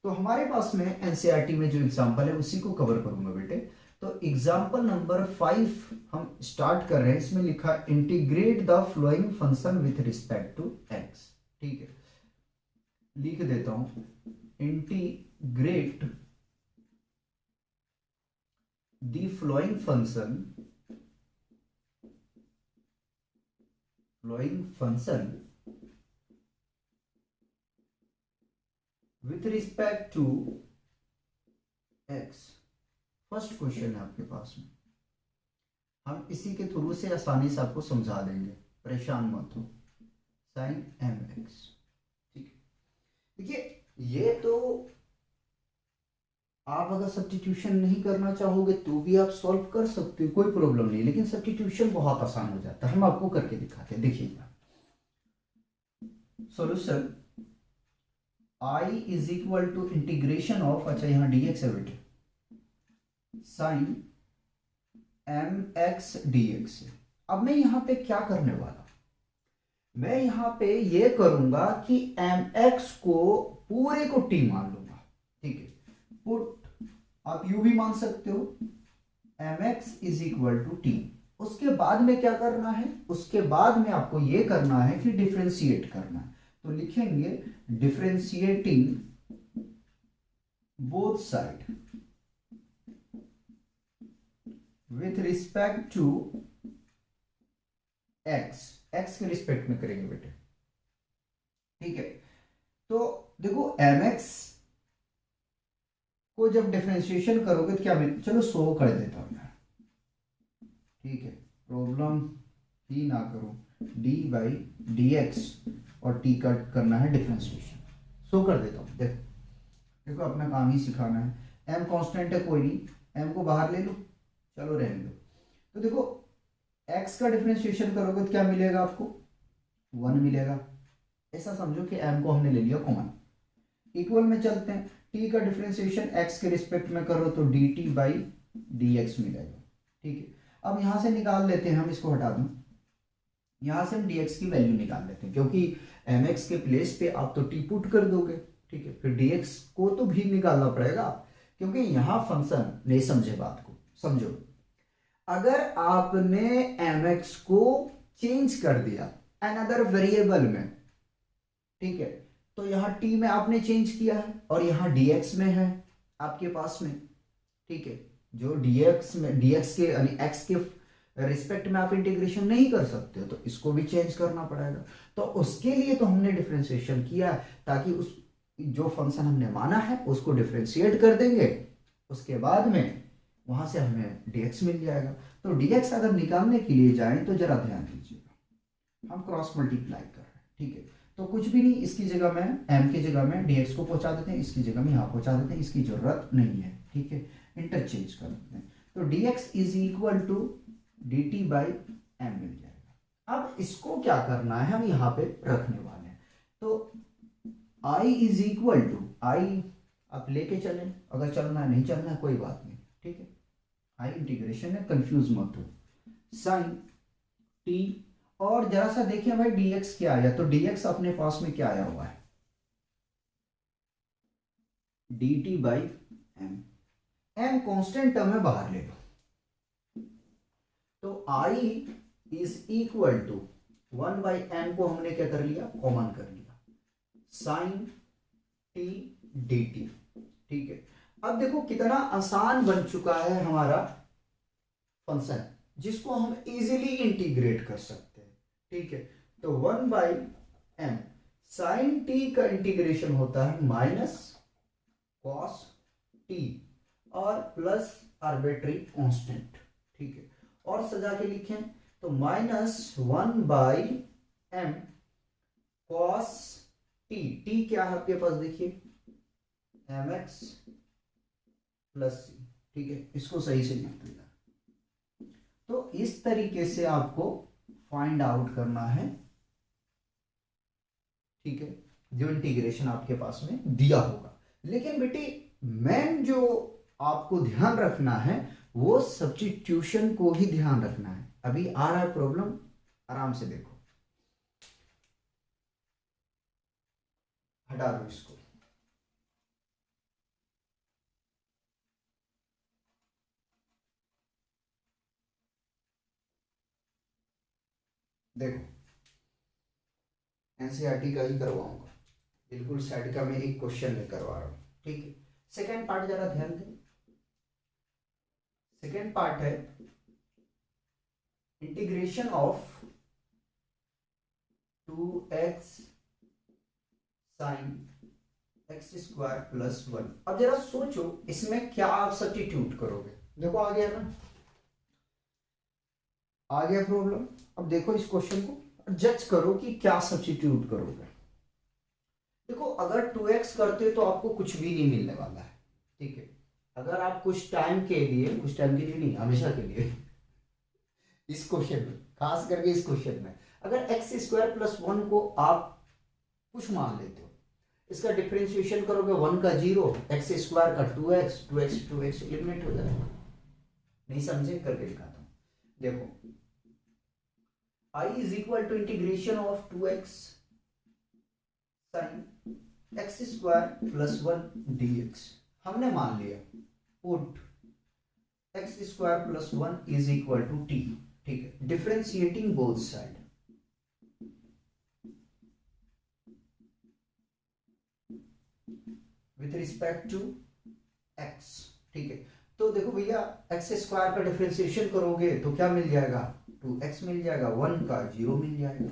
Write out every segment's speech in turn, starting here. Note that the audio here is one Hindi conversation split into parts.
तो हमारे पास में एनसीईआरटी में जो एग्जांपल है उसी को कवर करूंगा बेटे। तो एग्जांपल नंबर 5 हम स्टार्ट कर रहे हैं। इसमें लिखा integrate the following function with respect to x. ठीक है, लिख देता हूं integrate the following function with respect to X. First question है आपके पास में, हम इसी के थ्रू से आसानी से आपको समझा देंगे, परेशान मत हो। Sine M X. ठीक है, देखिए ये तो आप अगर सब्स्टिट्यूशन नहीं करना चाहोगे तो भी आप सॉल्व कर सकते हो, कोई प्रॉब्लम नहीं, लेकिन सब्स्टिट्यूशन बहुत आसान हो जाता है। हम आपको करके दिखाते हैं, देखिएगा solution I is equal to integration of, अच्छा यहाँ dx है बेटे, sine M X D X. अब मैं यहां पे क्या करने वाला, मैं यहां पे ये करूंगा कि एम एक्स को पूरे को टी मान लूंगा। ठीक है, पुट, आप यू भी मान सकते हो, M X is equal to T. उसके बाद में क्या करना है, उसके बाद में आपको ये करना है कि डिफ्रेंशिएट करना है। तो लिखेंगे differentiating both side with respect to X, X के रिस्पेक्ट में करेंगे बेटे। ठीक है, तो देखो एम एक्स को जब डिफरेंशिएशन करोगे तो क्या मिल, चलो 100 कर देता हूं मैं। ठीक है, प्रॉब्लम ही ना करो, डी बाई डी एक्स और टी का करना है डिफरेंशिएशन, 100 कर देता हूं। देखो देखो अपना काम ही सिखाना है। एम कांस्टेंट है, कोई नहीं, एम को बाहर ले लो, चलो रहने दो। तो देखो एक्स का डिफरेंशिएशन करोगे तो क्या मिलेगा आपको, 1 मिलेगा। ऐसा समझो कि एम को हमने ले लिया कॉमन। इक्वल में चलते हैं, टी का डिफरेंशिएशन एक्स के रिस्पेक्ट में करो तो D T by D x मिलेगा। ठीक है, अब यहां से निकाल लेते हैं, हम इसको हटा दूं, यहां से हम dx की वैल्यू निकाल लेते हैं, क्योंकि mx के प्लेस पे आप तो टी पुट कर दोगे। ठीक है, फिर dx को तो भी निकालना पड़ेगा, क्योंकि यहां फंक्शन, नहीं समझे बात को, समझो, अगर आपने mx को चेंज कर दिया अनदर वेरिएबल में, ठीक है, तो यहां t में आपने चेंज किया है और यहां dx में है आपके पास में। ठीक है, जो dx में, dx के यानी x के रिस्पेक्ट में आप इंटीग्रेशन नहीं कर सकते हो, तो इसको भी चेंज करना पड़ेगा। तो उसके लिए तो हमने डिफरेंशिएशन किया, ताकि उस जो फंक्शन हमने माना है उसको डिफरेंशिएट कर देंगे, उसके बाद में वहां से हमें dx मिल जाएगा। तो dx अगर निकालने के लिए जाएं तो जरा ध्यान दीजिएगा, हम क्रॉस मल्टीप्लाई कर रहे हैं। ठीक है, तो कुछ भी नहीं, इसकी जगह में m की जगह में dx को पहुंचा देते हैं, इसकी जगह में यहाँ पहुंचा देते हैं, इसकी जरूरत नहीं है। ठीक है, इंटरचेंज कर देते हैं, तो dx is equal to dt by M मिल जाएगा। अब इसको क्या करना है, हम यहां पे रखने वाले हैं। तो i इज इक्वल टू, आई आप लेके चलें, अगर चलना है, नहीं चलना है कोई बात नहीं। ठीक है, आई इंटीग्रेशन है, कंफ्यूज मत हो, साइन टी, और जरा सा देखिए भाई dx क्या आया, तो dx अपने पास में क्या आया हुआ है, dt by M, M constant term है, बाहर ले लो। तो I is equal to 1 by M को हमने क्या कर लिया, कॉमन कर लिया, साइन टी डी टी। ठीक है, अब देखो कितना आसान बन चुका है हमारा फंक्शन, जिसको हम इजीली इंटीग्रेट कर सकते हैं। ठीक है, तो 1 बाई एम साइन टी का इंटीग्रेशन होता है माइनस कॉस टी और प्लस आर्बिट्री कांस्टेंट। ठीक है, और सजा के लिखें तो -1 by M cos T, T क्या है आपके पास, देखिए एम एक्स प्लस सी। ठीक है, इसको सही से लिख दिया। तो इस तरीके से आपको फाइंड आउट करना है। ठीक है, जो इंटीग्रेशन आपके पास में दिया होगा, लेकिन बेटी मेन जो आपको ध्यान रखना है वो सब्स्टिट्यूशन को ही ध्यान रखना है। अभी आ रहा है प्रॉब्लम, आराम से देखो, हटा दो इसको। देखो एनसीईआरटी का ही करवाऊंगा, बिल्कुल सेट का मैं एक क्वेश्चन लेकर करवा रहा हूँ, ठीक है। सेकेंड पार्ट जरा ध्यान दें। सेकेंड पार्ट है integration of 2x sine X square plus 1। अब जरा सोचो इसमें क्या आप सब्स्टिट्यूट करोगे। देखो आ गया ना, आ गया प्रॉब्लम। अब देखो इस क्वेश्चन को जज करो कि क्या सब्स्टिट्यूट करोगे। देखो अगर 2x करते तो आपको कुछ भी नहीं मिलने वाला है, ठीक है। अगर आप कुछ टाइम के लिए नहीं, हमेशा के लिए इस क्वेश्चन में, खास करके इस क्वेश्चन में, अगर एक्स स्क्वायर प्लस 1 को आप कुछ मान लेते हो, इसका डिफरेंशिएशन करोगे 1 का 0, एक्स स्क्वायर का 2x, 2x एलिमिनेट हो जाएगा। नहीं समझे, करके दिखाता हूं। देखो I is equal to integration of 2x sine X square plus 1 dx। हमने मान लिया put X square plus 1 is equal to t, ठीक है। Differentiating both side, with respect to x, ठीक है। तो देखो भैया एक्स स्क्वायर का डिफरेंशिएशन करोगे तो क्या मिल जाएगा, 2x मिल जाएगा, 1 का 0 मिल जाएगा,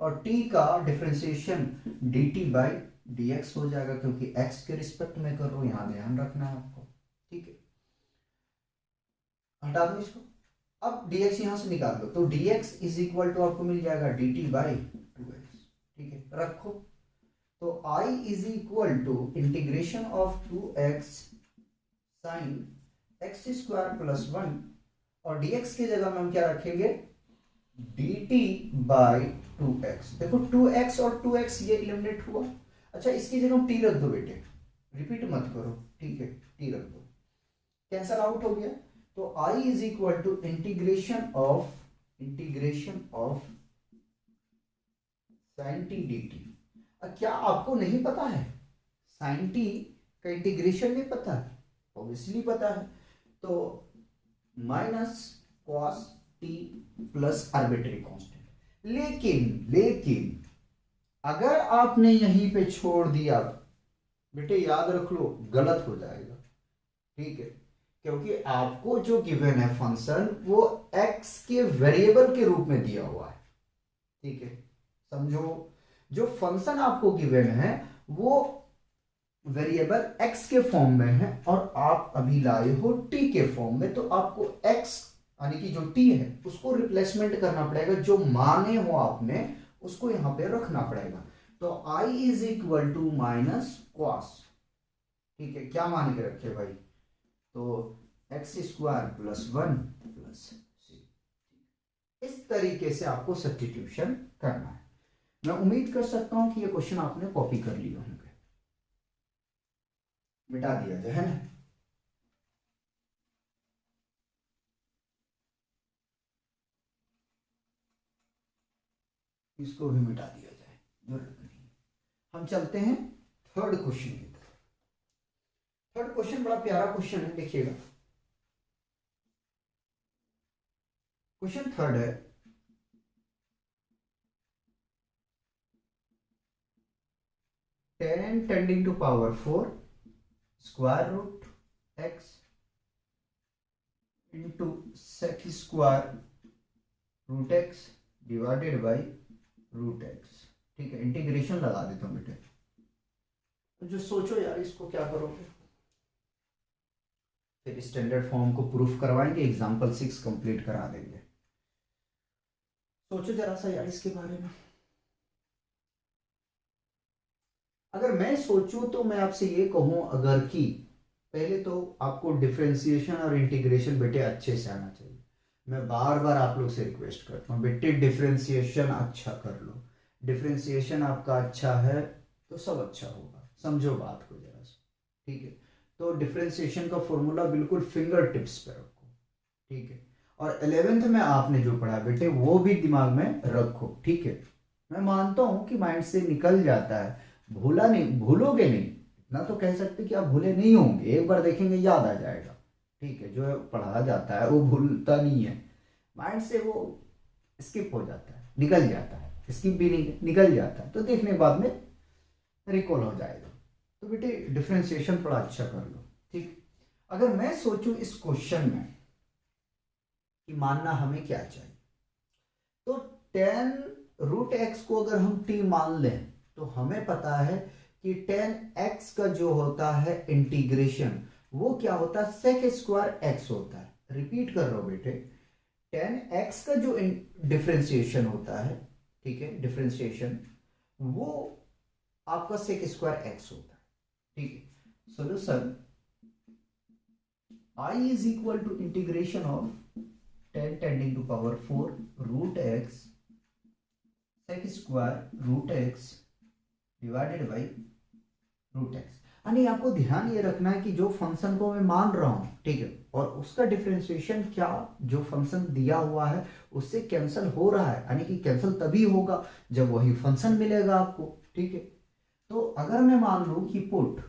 और t का डिफरेंशिएशन dt बाई dx हो जाएगा, क्योंकि x के रिस्पेक्ट में कर रहा हूं, यहां ध्यान रखना है आपको, ठीक है। हटा दो इसको। अब dx यहां से निकाल दो, तो dx इज इक्वल टू आपको मिल जाएगा dt बाई 2x, ठीक है। रखो तो I is equal to integration of 2x sine X square plus 1, और dx की जगह में हम क्या रखेंगे, dt बाई 2x। देखो 2x और 2x ये एलिमिनेट हुआ। अच्छा इसकी जगह हम t रख दो बेटे, रिपीट मत करो, ठीक है, t रख दो, कैंसल आउट हो गया। तो I is equal to integration of sine T dt। क्या आपको नहीं पता है, साइन टी का इंटीग्रेशन नहीं पता है, ऑब्वियसली पता है। तो minus cos T plus arbitrary constant. लेकिन अगर आपने यहीं पे छोड़ दिया बेटे, याद रख लो गलत हो जाएगा, ठीक है। क्योंकि आपको जो गिवन है फंक्शन वो x के वेरिएबल के रूप में दिया हुआ है, ठीक है। समझो जो फंक्शन आपको गिवन है वो वेरिएबल x के फॉर्म में है, और आप अभी लाए हो t के फॉर्म में, तो आपको x यानी कि जो t है उसको रिप्लेसमेंट करना पड़ेगा, जो माने हो आपने उसको यहां पे रखना पड़ेगा। तो I is equal to minus cos, ठीक है, क्या मान के रखे भाई, तो X square plus 1 plus c। इस तरीके से आपको सब्स्टिट्यूशन करना है। मैं उम्मीद कर सकता हूं कि ये क्वेश्चन आपने कॉपी कर लिए होंगे, मिटा दिया जाए, है ना। इसको भी मिटा दिया जाए, जरूरत नहीं। हम चलते हैं थर्ड क्वेश्चन की तरफ। थर्ड क्वेश्चन बड़ा प्यारा क्वेश्चन है, देखिएगा। क्वेश्चन थर्ड है, tan tending to power 4 square root x into sec square root x divided by root x, ठीक है। इंटीग्रेशन लगा देता हूं बेटे। तो जो सोचो यार इसको क्या करोगे, फिर स्टैंडर्ड फॉर्म को प्रूफ करवाएंगे, एग्जांपल 6 कंप्लीट करा देंगे। सोचो जरा सा यार इसके बारे में। अगर मैं सोचूं तो मैं आपसे ये कहूं, अगर कि पहले तो आपको डिफरेंशिएशन और इंटीग्रेशन बेटे अच्छे से आना चाहिए। मैं बार बार आप लोग से रिक्वेस्ट करता हूं बेटे, डिफरेंशिएशन अच्छा कर लो। डिफरेंशिएशन आपका अच्छा है तो सब अच्छा होगा, समझो बात को जरा सा, ठीक है। तो डिफरेंशिएशन का फॉर्मूला बिल्कुल फिंगर टिप्स पे रखो, ठीक है। और 11th में आपने जो पढ़ा बेटे वो भी दिमाग में रखो, ठीक है। मैं मानता हूं कि माइंड से निकल जाता है, भूला नहीं, भूलोगे नहीं, इतना तो कह सकते कि आप भूले नहीं होंगे, एक बार देखेंगे याद आ जाएगा, ठीक है। जो पढ़ा जाता है वो भूलता नहीं है, माइंड से वो स्किप हो जाता है, निकल जाता है, स्किप भी नहीं निकल जाता है, तो देखने के बाद में रिकॉल हो जाएगा। तो बेटे डिफ्रेंशिएशन थोड़ा अच्छा कर लो, ठीक। अगर मैं सोचूं इस क्वेश्चन में कि मानना हमें क्या चाहिए, तो टेन रूट एक्स को अगर हम टी मान लें तो हमें पता है कि टेन एक्स का जो होता है इंटीग्रेशन वो क्या होता है, सेक स्क्वायर एक्स होता है। रिपीट कर रहा हूं बेटे, टेन एक्स का जो डिफ्रेंसिएशन होता है, ठीक है, डिफ्रेंसिएशन वो आपका सेक स्क्वायर एक्स होता है, ठीक है। Solution I is equal to integration of tan tending to power 4 root X sec square root x divided by root X. यानी आपको ध्यान ये रखना है कि जो फंक्शन को मैं मान रहा हूं, ठीक है, और उसका डिफरेंशिएशन क्या जो फंक्शन दिया हुआ है उससे कैंसिल हो रहा है, यानी कि कैंसिल तभी होगा जब वही फंक्शन मिलेगा आपको, ठीक है। तो अगर मैं मान लूं कि put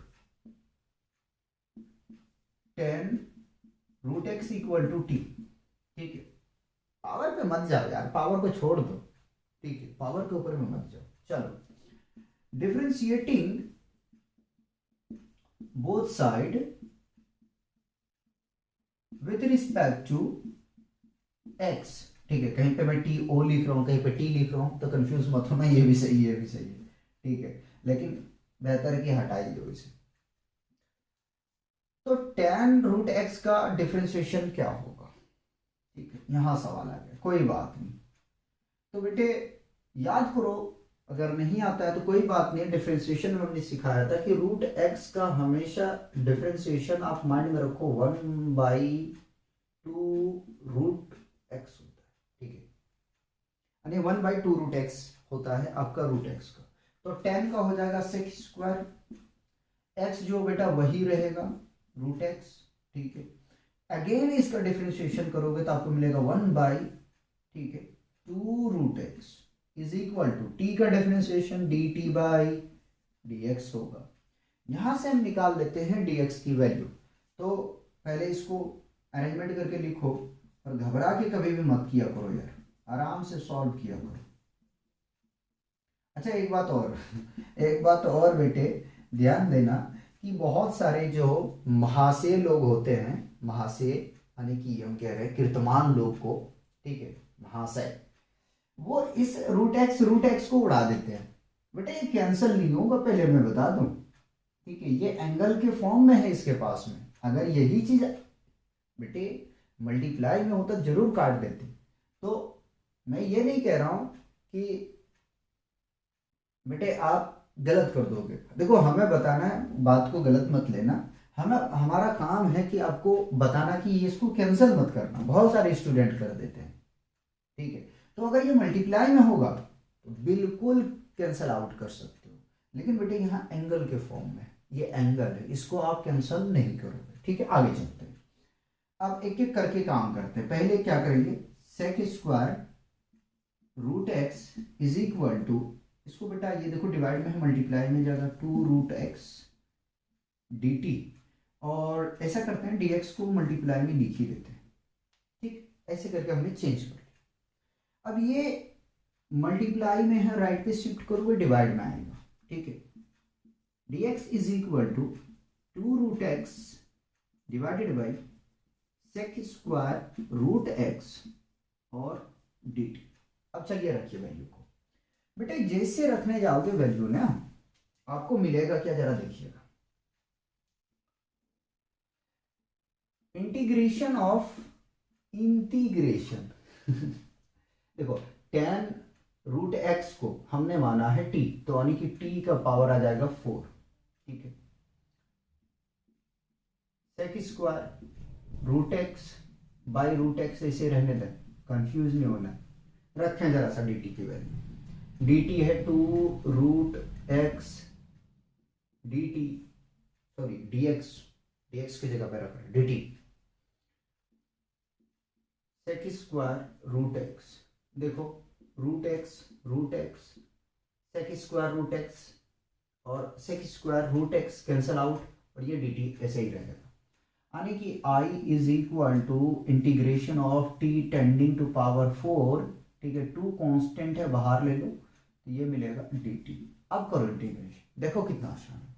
tan root X equal to T, ठीक है, पावर पे मत जाओ यार, पावर को छोड़ दो, ठीक है, पावर के ऊपर में मत जाओ। चलो, differentiating both side with respect to x, ठीक है, कहीं पे मैं टी ओ लिख रहा हूं, कहीं पे टी लिख रहा हूं, तो कंफ्यूज मत होना, ये भी सही है, ये भी सही है, ठीक है, लेकिन बेहतर है कि हटाई दो इसे। तो टेन रूट एक्स का डिफरेंशिएशन क्या होगा, ठीक है, यहां सवाल आ गया, कोई बात नहीं। तो बेटे याद करो, अगर नहीं आता है तो कोई बात नहीं, डिफरेंशिएशन में हमने सिखाया था कि रूट एक्स का हमेशा डिफरेंशिएशन आप माइंड में रखो 1/2 रूट एक्स होता है, ठीक है, यानी 1/2 रूट एक्स होता है आपका रूट एक्स का। तो 10 का हो जाएगा सेक स्क्वायर, एक्स जो बेटा वही रहेगा रूट एक्स, ठीक है। अगेन इसका डिफरेंशिएशन करोगे तो आपको मिलेगा 1/, ठीक है, 2 root x is equal to T का differentiation D T by D X होगा। यहां से हम निकाल लेते हैं dx की वैल्यू। तो पहले इसको अरेंजमेंट करके लिखो, और घबरा के कभी भी मत किया करो यार, आराम से सॉल्व किया करो। अच्छा एक बात और बेटे ध्यान देना कि बहुत सारे जो महाशय लोग होते हैं, महाशय यानी कि हम कह रहे हैं कीर्तमान लोग को, ठीक है, महाशय, वो इस रूट एक्स को उड़ा देते हैं। बेटा ये कैंसिल नहीं होगा, पहले मैं बता दूं, ठीक है, ये एंगल के फॉर्म में है इसके पास में। अगर यही चीज बेटे मल्टीप्लाई में होता जरूर काट देते। तो मैं ये नहीं कह रहा हूं कि बेटे आप गलत कर दोगे, देखो हमें बताना है, बात को गलत मत लेना, हमें हमारा काम है कि आपको बताना कि इसको कैंसिल मत करना, बहुत सारे स्टूडेंट कर देते हैं, ठीक है। तो अगर ये मल्टीप्लाई में होगा तो बिल्कुल कैंसिल आउट कर सकते हो, लेकिन बेटे यहाँ एंगल के फॉर्म में, ये एंगल है, इसको आप कैंसिल नहीं करोगे, ठीक है। आगे चलते हैं, अब एक एक करके काम करते हैं। पहले क्या करेंगे, sec square root x is equal to, इसको बेटा ये देखो डिवाइड में है, मल्टीप्लाई में जाएगा 2 रूट एक्स डी टी, और ऐसा करते हैं dx को मल्टीप्लाई में लिख ही देते हैं, ठीक, ऐसे करके हमने चेंज कर लिया। अब ये मल्टीप्लाई में है, राइट पे शिफ्ट करोगे डिवाइड में आएगा, ठीक है, dx is equal to 2 root x divided by sec square root x और dt। अब चलिए रखिए वैल्यू को, बेटे जैसे रखने जाओगे वैल्यू ना, आपको मिलेगा क्या, जरा देखिएगा, इंटीग्रेशन ऑफ इंटीग्रेशन देखो 10 रूट एक्स को हमने माना है t, तो यानी कि t का पावर आ जाएगा 4, ठीक है, sec square root x by root x ऐसे रहने दें, कंफ्यूज नहीं होना, रखें जरा सा dt की वैल्यू, dt है 2 root X dt, sorry dx की जगह पे रख रहे dt, sec square root X, देखो root X sec square root x और sec square root X cancel out, और ये dt ऐसे ही रहेगा, यानी कि i is equal to integration of t tending to power 4 ठीक है, टू कांस्टेंट है, बाहर ले लो तो ये मिलेगा dt। अब करो इंटीग्रेशन, देखो कितना आसान है।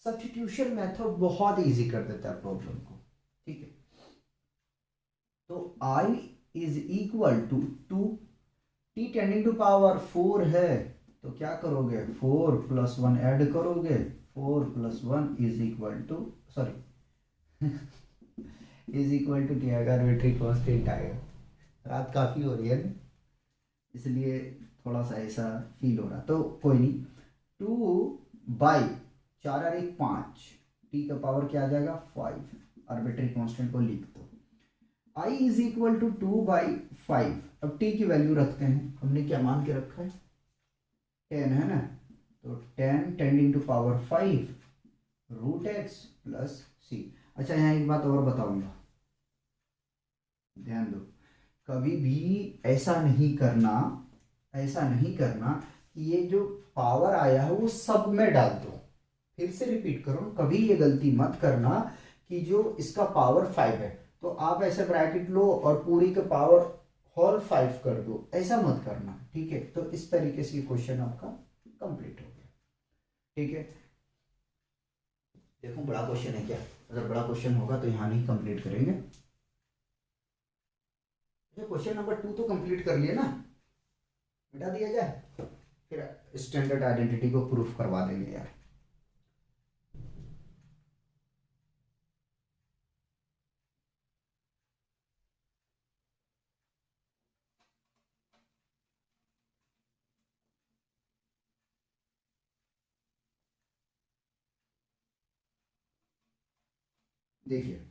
सब्स्टिट्यूशन मेथड बहुत इजी कर देता है प्रॉब्लम को, ठीक है। तो i is equal to 2, t tending to power 4 है तो क्या करोगे, 4 + 1 ऐड करोगे, 4 + 1 is equal to, sorry is equal to क्या आएगा, आर्बिट्री कांस्टेंट आएगा। रात काफ़ी हो रही है ना, इसलिए थोड़ा सा ऐसा फील हो रहा, तो कोई नहीं। 2/4 और 1 5, टी का पावर क्या आ जाएगा 5, आर्बिट्री कांस्टेंट को लिख दो। i is equal to 2/5। अब t की वैल्यू रखते हैं, हमने क्या मान के रखा है 10 है ना, तो 10 tending to power 5 √x + c। अच्छा यहाँ एक बात और बताऊंगा, ध्यान दो, कभी भी ऐसा नहीं करना, ऐसा नहीं करना कि ये जो पावर आया है वो सब में डाल दो। फिर से रिपीट करो, कभी ये गलती मत करना कि जो इसका पावर 5 है तो आप ऐसे ब्रैकेट लो और पूरी का पावर होल 5 कर दो, ऐसा मत करना, ठीक है। तो इस तरीके से क्वेश्चन आपका कंप्लीट हो गया, ठीक है। देखो बड़ा क्वेश्चन है क्या, अगर बड़ा क्वेश्चन होगा तो यहाँ नहीं कंप्लीट करेंगे। क्वेश्चन नंबर 2 तो कंप्लीट कर लिए ना, मिटा दिया जाए, फिर स्टैंडर्ड आइडेंटिटी को प्रूफ करवा देंगे यार। देखिए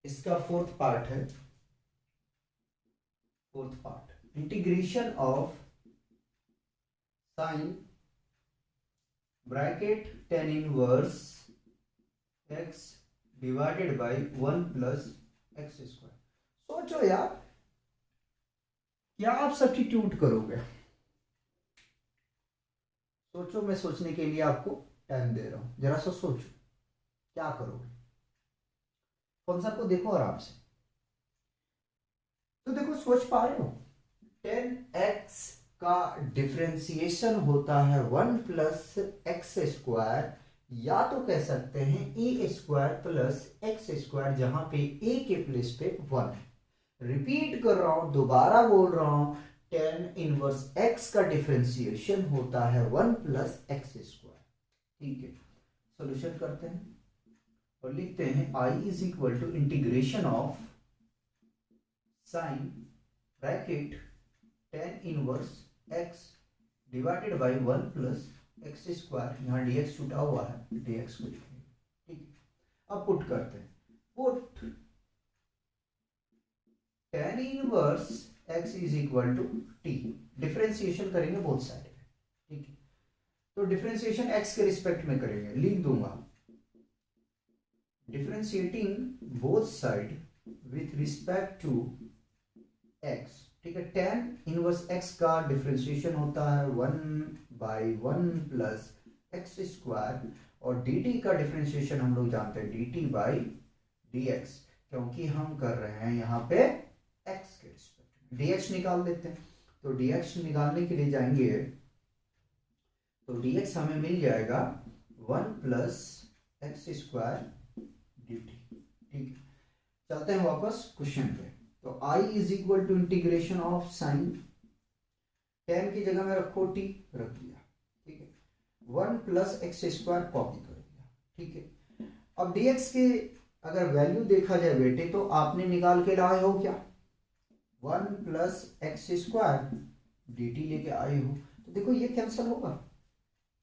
इसका फोर्थ पार्ट है, fourth part integration of sine bracket tan inverse x divided by 1 + x²। सोचो यार, क्या आप सब्स्टिट्यूट करोगे, सोचो, मैं सोचने के लिए आपको टाइम दे रहा हूं, जरा सा सोचो क्या करोगे। कॉन्सेप्ट को देखो आराम से, तो देखो सोच पा रहे हो, 10x का डिफरेंशिएशन होता है 1 + x², या तो कह सकते हैं a² + x², जहां पे a के प्लेस पे 1 है। रिपीट कर रहा हूं, दोबारा बोल रहा हूं, tan इनवर्स x का डिफरेंशिएशन होता है 1 + x², ठीक है। सॉल्यूशन करते हैं और लिखते हैं i is equal to integration of sine bracket tan inverse x divided by 1 + x², यहाँ dx छूटा हुआ है, dx को लिखेंगे, ठीक है। अब पुट करते हैं, put tan inverse x is equal to t, differentiation करेंगे बोथ साइड में, ठीक है। तो डिफरेंशिएशन x के रिस्पेक्ट में करेंगे, लिख दूंगा differentiating both side with respect to x, ठीक है। tan इनवर्स x का डिफरेंशिएशन होता है 1/1 + x², और dt का डिफरेंशिएशन हम लोग जानते हैं dt/dx, क्योंकि हम कर रहे हैं यहाँ पे x के रिस्पेक्ट में। dx निकाल देते हैं, तो dx निकालने के लिए जाएंगे तो dx हमें मिल जाएगा 1 + x² dt, ठीक है। चलते हैं वापस क्वेश्चन पे, तो i is equal to integration of sine, tan की जगह में रखो t, रख दिया, ठीक है। 1 + x² कॉपी कर दिया, ठीक है। अब dx के अगर वैल्यू देखा जाए बेटे, तो आपने निकाल के लाए हो क्या 1 + x² dt लेके आए हो, तो देखो ये कैंसिल होगा,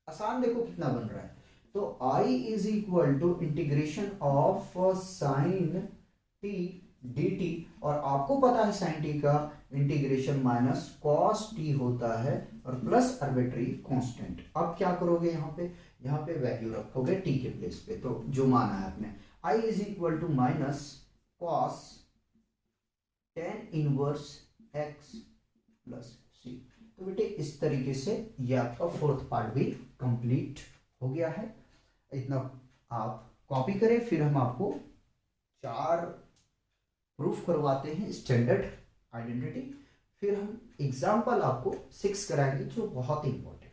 आसान, देखो कितना बन रहा है। तो i is equal to integration of sine t dt, और आपको पता है साइन t का इंटीग्रेशन माइनस कॉस t होता है, और प्लस आर्बिट्री कांस्टेंट। अब क्या करोगे, यहाँ पे वैल्यू रखोगे t के प्लेस पे, तो जो माना है आपने, i is equal to minus cos tan inverse x + c। तो बेटे इस तरीके से ये आपका फोर्थ पार्ट भी कंप्लीट हो गया है। इतना आप कॉपी करें, फिर हम आपको 4 प्रूफ करवाते हैं स्टैंडर्ड आइडेंटिटी। फिर हम एग्जाम्पल आपको 6 कराएंगे जो बहुत इंपॉर्टेंट